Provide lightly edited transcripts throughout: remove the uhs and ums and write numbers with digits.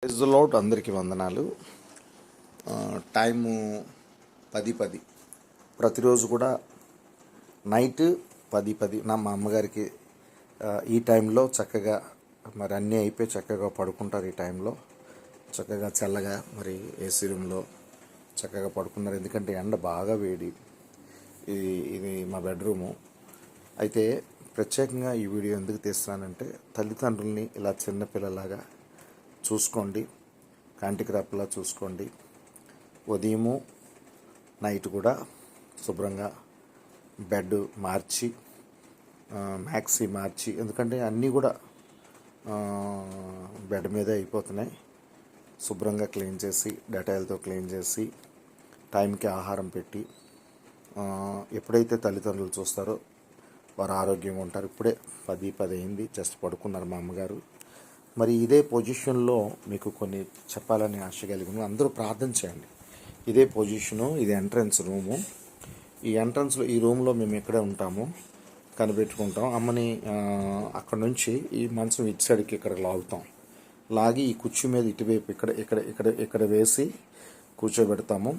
Praise the lord. అందరికీ వందనాలు. Time 10:10. ప్రతిరోజు కూడా నైట్ 10:10 మా అమ్మగారికి ఈ టైంలో చక్కగా మరి అన్నీ అయిపోయి చక్కగా పడుకుంటారు. ఈ టైంలో చక్కగా చల్లగా మరి ఏసీ రూమ్లో చక్కగా పడుకున్నారు. ఎందుకంటే ఎండ బాగా వేడి. ఇది మా బెడ్రూము. అయితే ప్రత్యేకంగా ఈ వీడియో ఎందుకు తీస్తున్నానంటే, తల్లిదండ్రుల్ని ఇలా చిన్నపిల్లలాగా చూసుకోండి, కంటికి రెప్పలా చూసుకోండి. ఉదయము నైట్ కూడా శుభ్రంగా బెడ్ మార్చి మ్యాక్సీ మార్చి, ఎందుకంటే అన్నీ కూడా బెడ్ మీదే అయిపోతున్నాయి. శుభ్రంగా క్లీన్ చేసి డెటాయిల్తో క్లీన్ చేసి టైంకి ఆహారం పెట్టి, ఎప్పుడైతే తల్లిదండ్రులు చూస్తారో వారు ఆరోగ్యంగా ఉంటారు. ఇప్పుడే 10:10 అయింది, జస్ట్ పడుకున్నారు మా అమ్మగారు. మరి ఇదే పొజిషన్లో మీకు కొన్ని చెప్పాలని ఆశ కలిగి అందరూ ప్రార్థన చేయండి. ఇదే పొజిషను, ఇది ఎంట్రన్స్ రూము. ఈ ఎంట్రన్స్లో ఈ రూమ్లో మేము ఎక్కడే ఉంటాము, కనిపెట్టుకుంటాం. అమ్మని అక్కడ నుంచి ఈ మంచం ఇటు సైడ్కి ఇక్కడికి లాగుతాం. లాగి ఈ కుర్చీ మీద ఇటువైపు ఇక్కడ ఇక్కడ ఇక్కడ ఇక్కడ వేసి కూర్చోబెడతాము.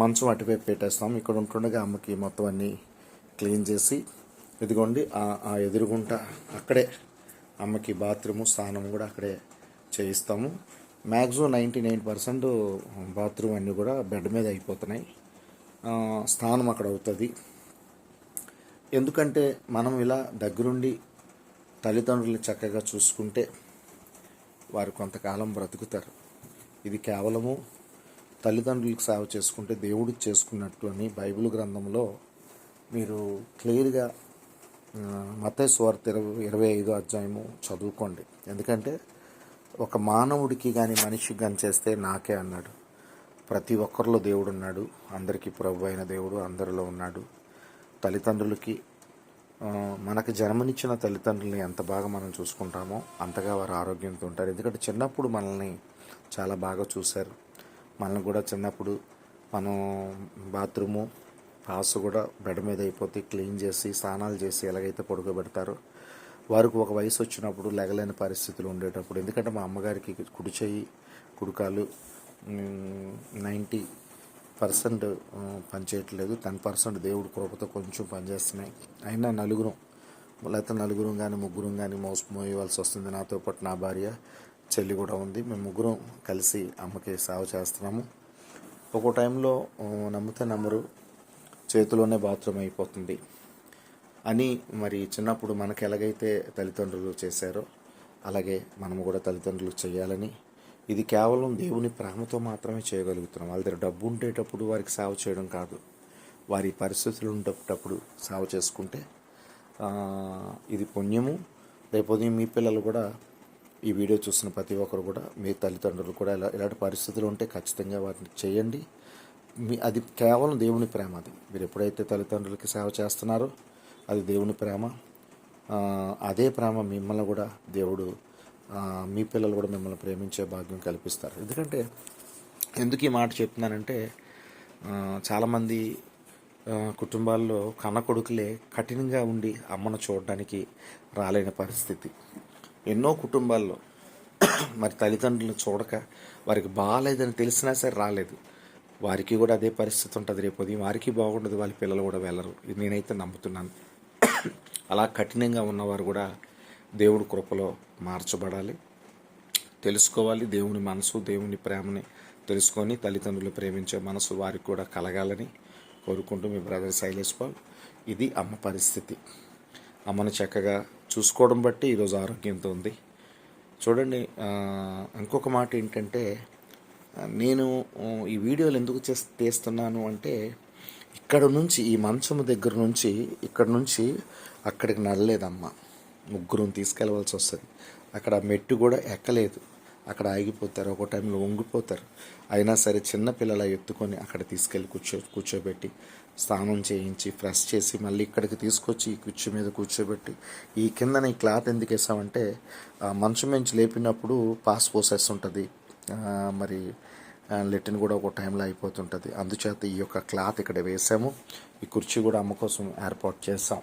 మంచం అటువైపు పెట్టేస్తాము. ఇక్కడ ఉంటుండగా అమ్మకి మొత్తం అన్నీ క్లీన్ చేసి, ఇదిగోండి ఆ ఎదురుగుంట అక్కడే అమ్మకి బాత్రూము స్నానం కూడా అక్కడే చేయిస్తాము. మ్యాక్సిమం 99% బాత్రూమ్ అన్నీ కూడా బెడ్ మీద అయిపోతున్నాయి. స్నానం అక్కడ అవుతుంది. ఎందుకంటే మనం ఇలా దగ్గరుండి తల్లిదండ్రులు చక్కగా చూసుకుంటే వారు కొంతకాలం బ్రతుకుతారు. ఇది కేవలము తల్లిదండ్రులకు సేవ చేసుకుంటే దేవుడు చేసుకున్నట్టు అని బైబిల్ గ్రంథంలో మీరు క్లియర్గా మత్తయి సువార్త 25వ అధ్యాయము చదువుకోండి. ఎందుకంటే ఒక మానవుడికి కానీ మనిషికి కానీ చేస్తే నాకే అన్నాడు. ప్రతి ఒక్కరిలో దేవుడు ఉన్నాడు. అందరికీ ప్రభు అయిన దేవుడు అందరిలో ఉన్నాడు. తల్లిదండ్రులకి మనకు జన్మనిచ్చిన తల్లిదండ్రులని ఎంత బాగా మనం చూసుకుంటామో అంతగా వారు ఆరోగ్యంతో ఉంటారు. ఎందుకంటే చిన్నప్పుడు మనల్ని చాలా బాగా చూశారు. మనల్ని కూడా చిన్నప్పుడు మనం బాత్రూము పాసు కూడా బెడ్ మీద అయిపోతే క్లీన్ చేసి స్నానాలు చేసి ఎలాగైతే పడుకోబెడతారో, వారికి ఒక వయసు వచ్చినప్పుడు లెగలేని పరిస్థితులు ఉండేటప్పుడు, ఎందుకంటే మా అమ్మగారికి కుడి చెయ్యి కుడికాలు 90% పనిచేయట్లేదు, 10% దేవుడి కృపతో కొంచెం పనిచేస్తున్నాయి. అయినా నలుగురం కానీ ముగ్గురం కానీ మోయవలసి వస్తుంది. నాతో పాటు నా భార్య చెల్లి కూడా ఉంది. మేము ముగ్గురం కలిసి అమ్మకి సేవ చేస్తున్నాము. ఒక్కో టైంలో నమ్మితే నమ్మరు, చేతిలోనే బాత్రూమ్ అయిపోతుంది అని. మరి చిన్నప్పుడు మనకు ఎలాగైతే తల్లిదండ్రులు చేశారో అలాగే మనము కూడా తల్లిదండ్రులు చేయాలని, ఇది కేవలం దేవుని ప్రేమతో మాత్రమే చేయగలుగుతున్నాం. వాళ్ళ దగ్గర డబ్బు ఉండేటప్పుడు వారికి సేవ చేయడం కాదు, వారి పరిస్థితులు ఉండేటప్పుడు సేవ చేసుకుంటే ఇది పుణ్యము. రేపొద్దు మీ పిల్లలు కూడా, ఈ వీడియో చూస్తున్న ప్రతి ఒక్కరు కూడా, మీ తల్లిదండ్రులు కూడా ఇలాంటి పరిస్థితులు ఉంటే ఖచ్చితంగా వాటిని చేయండి. అది కేవలం దేవుని ప్రేమ. అది మీరు ఎప్పుడైతే తల్లిదండ్రులకి సేవ చేస్తున్నారో అది దేవుని ప్రేమ. అదే ప్రేమ మిమ్మల్ని కూడా దేవుడు, మీ పిల్లలు కూడా మిమ్మల్ని ప్రేమించే భాగ్యం కల్పిస్తారు. ఎందుకంటే ఎందుకు ఈ మాట చెప్తున్నానంటే, చాలామంది కుటుంబాల్లో కన్న కొడుకులే కఠినంగా ఉండి అమ్మను చూడడానికి రాలేని పరిస్థితి. ఎన్నో కుటుంబాల్లో మరి తల్లిదండ్రులను చూడక వారికి బాగాలేదని తెలిసినా సరే రాలేదు. వారికి కూడా అదే పరిస్థితి ఉంటుంది. రేపు వారికి బాగుండదు, వాళ్ళ పిల్లలు కూడా వెళ్ళరు. ఇది నేనైతే నమ్ముతున్నాను. అలా కఠినంగా ఉన్నవారు కూడా దేవుడి కృపలో మార్చబడాలి, తెలుసుకోవాలి. దేవుని మనసు, దేవుని ప్రేమని తెలుసుకొని తల్లిదండ్రులు ప్రేమించే మనసు వారికి కూడా కలగాలని కోరుకుంటూ మీ బ్రదర్ శైలేష్ పాల్. ఇది అమ్మ పరిస్థితి. అమ్మను చక్కగా చూసుకోవడం బట్టి ఈరోజు ఆరోగ్యంతో ఉంది. చూడండి, ఇంకొక మాట ఏంటంటే, నేను ఈ వీడియోలు ఎందుకు తీస్తున్నాను అంటే, ఇక్కడ నుంచి ఈ మంచం దగ్గర నుంచి ఇక్కడ నుంచి అక్కడికి నడలేదమ్మ. ముగ్గురం తీసుకెళ్ళవలసి వస్తుంది. అక్కడ మెట్టు కూడా ఎక్కలేదు, అక్కడ ఆగిపోతారు, ఒక టైంలో వంగిపోతారు. అయినా సరే చిన్న పిల్లల ఎత్తుకొని అక్కడ తీసుకెళ్ళి కూర్చోబెట్టి స్నానం చేయించి ఫ్రెష్ చేసి మళ్ళీ ఇక్కడికి తీసుకొచ్చి ఈ కుర్చీ మీద కూర్చోబెట్టి, ఈ కిందన ఈ క్లాత్ ఎందుకు వేసామంటే, మంచం నుంచి లేపినప్పుడు పాస్ పోసేస్తుంటుంది, మరి లెట్రిన్ కూడా ఒక టైంలో అయిపోతుంటుంది. అందుచేత ఈ యొక్క క్లాత్ ఇక్కడ వేసాము. ఈ కుర్చీ కూడా అమ్మ కోసం ఏర్పాటు చేస్తాం.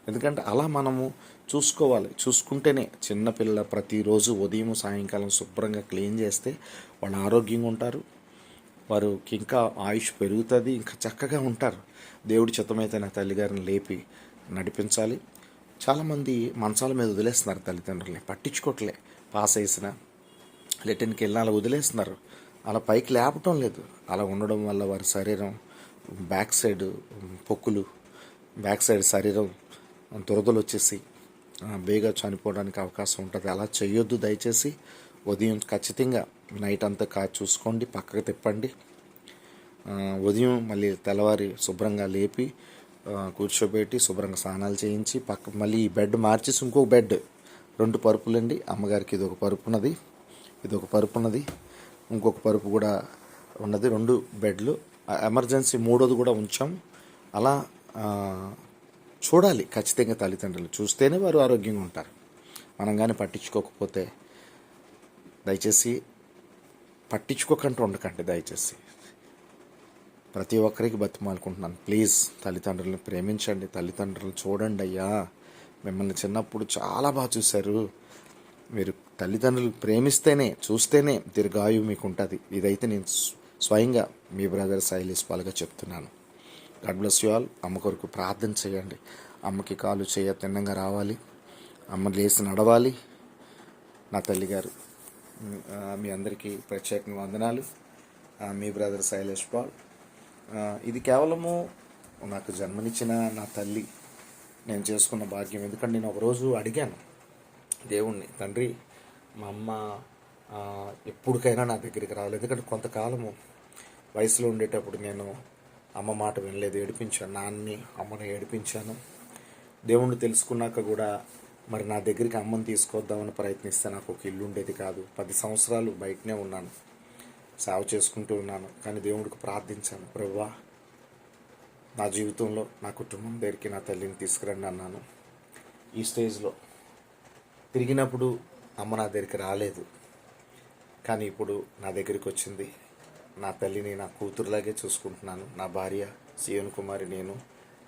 ఎందుకంటే అలా మనము చూసుకోవాలి. చూసుకుంటేనే చిన్నపిల్లల ప్రతిరోజు ఉదయం సాయంకాలం శుభ్రంగా క్లీన్ చేస్తే వాళ్ళు ఆరోగ్యంగా ఉంటారు. వారికి ఇంకా ఆయుష్ పెరుగుతుంది, ఇంకా చక్కగా ఉంటారు. దేవుడి చిత్తమైతే నా తల్లిగారిని లేపి నడిపించాలి. చాలామంది మంచాల మీద వదిలేస్తున్నారు, తల్లిదండ్రుల్ని పట్టించుకోవట్లే. పాస్ వేసిన లెటర్న్కి వెళ్ళిన అలా వదిలేస్తున్నారు, అలా పైకి లేపటం లేదు. అలా ఉండడం వల్ల వారి శరీరం బ్యాక్ సైడ్ పొక్కులు, బ్యాక్ సైడ్ శరీరం దురదలు వచ్చేసి బేగా చనిపోవడానికి అవకాశం ఉంటుంది. అలా చేయొద్దు దయచేసి. ఉదయం ఖచ్చితంగా నైట్ అంతా చూసుకోండి, పక్కకు తిప్పండి. ఉదయం మళ్ళీ తెల్లవారి శుభ్రంగా లేపి కూర్చోబెట్టి శుభ్రంగా స్నానాలు చేయించి మళ్ళీ ఈ బెడ్ మార్చేసి ఇంకొక బెడ్ 2 పరుపులండి. అమ్మగారికి ఇదొక పరుపున్నది, ఇదొక పరుపున్నది, ఇంకొక పరుపు కూడా ఉన్నది. 2 బెడ్లు. ఎమర్జెన్సీ 3వది కూడా ఉంచాం. అలా చూడాలి ఖచ్చితంగా. తల్లిదండ్రులు చూస్తేనే వారు ఆరోగ్యంగా ఉంటారు. మనం కానీ పట్టించుకోకపోతే దయచేసి పట్టించుకోకుండా ఉండకండి. దయచేసి ప్రతి ఒక్కరికి బతిమాలుకుంటున్నాను, ప్లీజ్ తల్లిదండ్రులను ప్రేమించండి, తల్లిదండ్రులను చూడండి అయ్యా. మిమ్మల్ని చిన్నప్పుడు చాలా బాగా చూశారు. మీరు తల్లిదండ్రులు ప్రేమిస్తేనే, చూస్తేనే దీర్ఘాయువు మీకు ఉంటుంది. ఇదైతే నేను స్వయంగా మీ బ్రదర్ శైలేష్ పాల్గా చెప్తున్నాను. God bless you all. అమ్మ కొరకు ప్రార్థన చేయండి. అమ్మకి కాలు చేయ తిన్నంగా రావాలి, అమ్మ లేచి నడవాలి. నా తల్లిగారు, మీ అందరికీ ప్రత్యేకంగా వందనాలు. మీ బ్రదర్ శైలేష్ పాల్. ఇది కేవలము నాకు జన్మనిచ్చిన నా తల్లి నేను చేసుకున్న భాగ్యం. ఎందుకంటే నేను ఒకరోజు అడిగాను దేవుణ్ణి, తండ్రి మా అమ్మ ఎప్పటికైనా నా దగ్గరికి రావాలి. ఎందుకంటే కొంతకాలము వయసులో ఉండేటప్పుడు నేను అమ్మ మాట వినలేదు, ఏడిపించాను. నాన్నని అమ్మని ఏడిపించాను. దేవుణ్ణి తెలుసుకున్నాక కూడా మరి నా దగ్గరికి అమ్మని తీసుకొద్దామని ప్రయత్నిస్తే నాకు ఒక ఇల్లు ఉండేది కాదు. 10 సంవత్సరాలు బయటనే ఉన్నాను, సేవ చేసుకుంటూ ఉన్నాను. కానీ దేవుడికి ప్రార్థించాను, ప్రభువా నా జీవితంలో నా కుటుంబం దగ్గరికి నా తల్లిని తీసుకురండి అన్నాను. ఈ స్టేజ్లో తిరిగినప్పుడు అమ్మ నా దగ్గరికి రాలేదు, కానీ ఇప్పుడు నా దగ్గరికి వచ్చింది. నా తల్లిని నా కూతురులాగే చూసుకుంటున్నాను. నా భార్య సియోన్ కుమారి, నేను,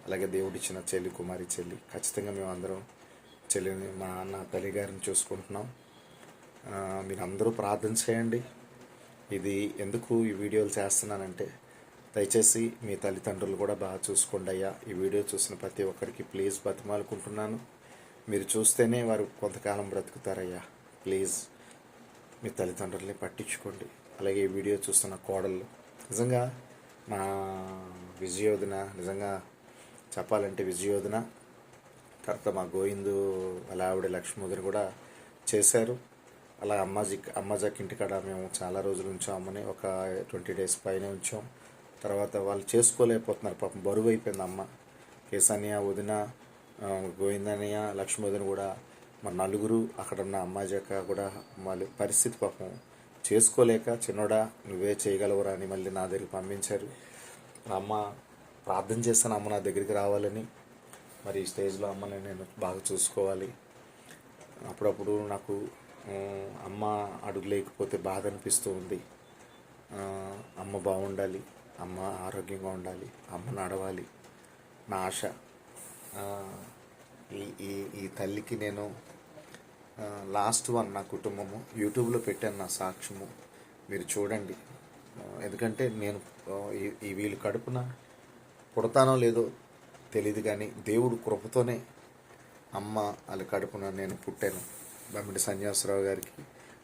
అలాగే దేవుడిచ్చిన చెల్లి కుమారి చెల్లి. ఖచ్చితంగా మేము అందరం చెల్లిని నా తల్లి గారిని చూసుకుంటున్నాం. మీరు అందరూ ప్రార్థన చేయండి. ఇది ఎందుకు ఈ వీడియోలు చేస్తున్నానంటే దయచేసి మీ తల్లిదండ్రులు కూడా బాగా చూసుకోండి అయ్యా. ఈ వీడియో చూసిన ప్రతి ఒక్కరికి ప్లీజ్ బతిమాలుకుంటున్నాను. మీరు చూస్తేనే వారు కొంతకాలం బ్రతుకుతారయ్యా. ప్లీజ్ మీ తల్లిదండ్రుల్ని పట్టించుకోండి. అలాగే ఈ వీడియో చూస్తున్న కోడళ్ళు, నిజంగా మా విజయోధన, నిజంగా చెప్పాలంటే విజయోధన తర్వాత మా గోవిందు అలా ఆవిడ లక్ష్మీధర్ కూడా చేశారు. అలా అమ్మాజాకి ఇంటికాడ మేము చాలా రోజులు ఉంచాం. అమ్మని ఒక 20 days పైన ఉంచాం. తర్వాత వాళ్ళు చేసుకోలేకపోతున్నారు, పాపం బరువు అయిపోయింది అమ్మ. కేసానియా, వదిన, గోవిందనయ్య, లక్ష్మీధర్ కూడా మా నలుగురు అక్కడ ఉన్న అమ్మాజాక కూడా వాళ్ళ పరిస్థితి పాపం చేసుకోలేక, చిన్నోడా నువ్వే చేయగలవురా అని మళ్ళీ నా దగ్గరికి పంపించారు. అమ్మ ప్రార్థన చేస్తాను, అమ్మ నా దగ్గరికి రావాలని. మరి ఈ స్టేజ్లో అమ్మని నేను బాగా చూసుకోవాలి. అప్పుడప్పుడు నాకు అమ్మ అడుగు లేకపోతే బాధ అనిపిస్తూ ఉంది. అమ్మ బాగుండాలి, అమ్మ ఆరోగ్యంగా ఉండాలి, అమ్మ నడవాలి నా ఆశ. ఈ తల్లికి నేను లాస్ట్ వన్ నా కుటుంబము యూట్యూబ్లో పెట్టాను, నా సాక్ష్యము మీరు చూడండి. ఎందుకంటే నేను ఈ వీళ్ళు కడుపున పుడతానో లేదో తెలియదు, కానీ దేవుడు కృపతోనే అమ్మ వాళ్ళ కడుపున నేను పుట్టాను. బమ్మిడి సన్యాసరావు గారికి,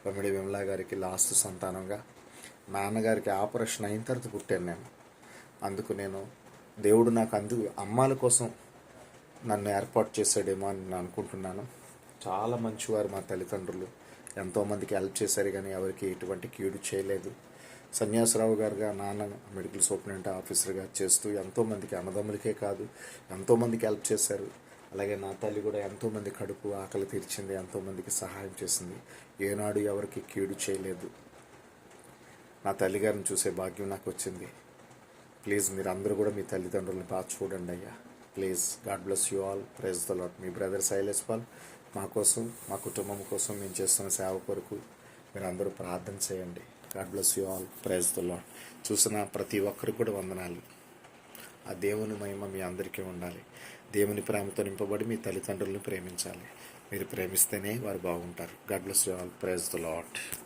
బమ్మిడి విమలా గారికి లాస్ట్ సంతానంగా. నాన్నగారికి ఆపరేషన్ అయిన తర్వాత పుట్టాను నేను. అందుకు నేను దేవుడు నాకు అమ్మాల కోసం నన్ను ఏర్పాటు చేశాడేమో అని నేను అనుకుంటున్నాను. చాలా మంచివారు మా తల్లిదండ్రులు, ఎంతోమందికి హెల్ప్ చేశారు, కానీ ఎవరికి ఎటువంటి కీడు చేయలేదు. సన్యాసరావు గారుగా నాన్న మెడికల్ సూపరింటెండెంట్ ఆఫీసర్గా చేస్తూ ఎంతోమందికి, అన్నదమ్ములకే కాదు ఎంతోమందికి హెల్ప్ చేశారు. అలాగే నా తల్లి కూడా ఎంతోమంది కడుపు ఆకలి తీర్చింది, ఎంతోమందికి సహాయం చేసింది, ఏనాడు ఎవరికి కీడు చేయలేదు. నా తల్లిగారిని చూసే భాగ్యం నాకు వచ్చింది. ప్లీజ్ మీరు అందరూ కూడా మీ తల్లిదండ్రులను బాగా చూడండి అయ్యా. Please. God bless you all. Praise the Lord. మీ బ్రదర్ శైలేష్ పాల్. మా కోసం, మా కుటుంబం కోసం మేము చేస్తున్న సేవ కొరకు మీరు అందరూ ప్రార్థన చేయండి. God bless you all. Praise the Lord. చూసిన ప్రతి ఒక్కరికి కూడా వందనాలు. ఆ దేవుని మహిమ మీ అందరికీ ఉండాలి. దేవుని ప్రేమతో నింపబడి మీ తల్లిదండ్రులను ప్రేమించాలి. మీరు ప్రేమిస్తేనే వారు బాగుంటారు. God bless you all. Praise the lord.